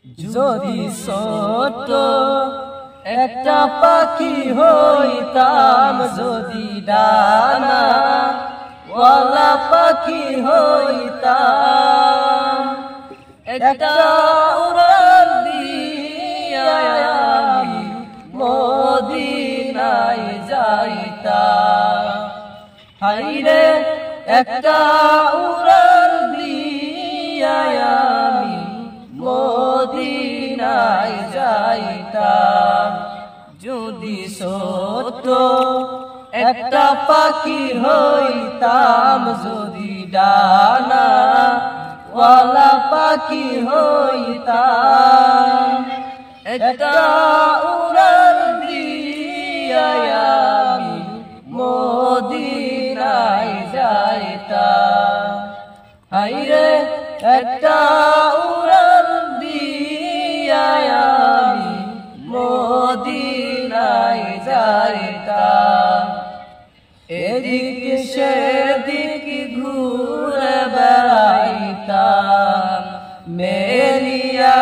যদি ছোট একটা পাখি হইতাম, যদি ডানা ওয়ালা পাখি হইতাম, একটা উড়াল দিয়া আমি মদিনায় যাইতাম। হাইরে একটা উড়াল দিয়া আমি মদিনায় যাইতাম। যদি ছোট একটা পাখি হইতাম, যদি ডানা ওয়ালা পাখি হইতাম, একটা উড়াল দিয়া আমি মদিনায় যাইতাম। হাইরে একটা উড়াল দিয়া আমি মদিনায় যাইতাম। এদিক সেদিক ঘুরে বেড়াইতাম, মেলিয়া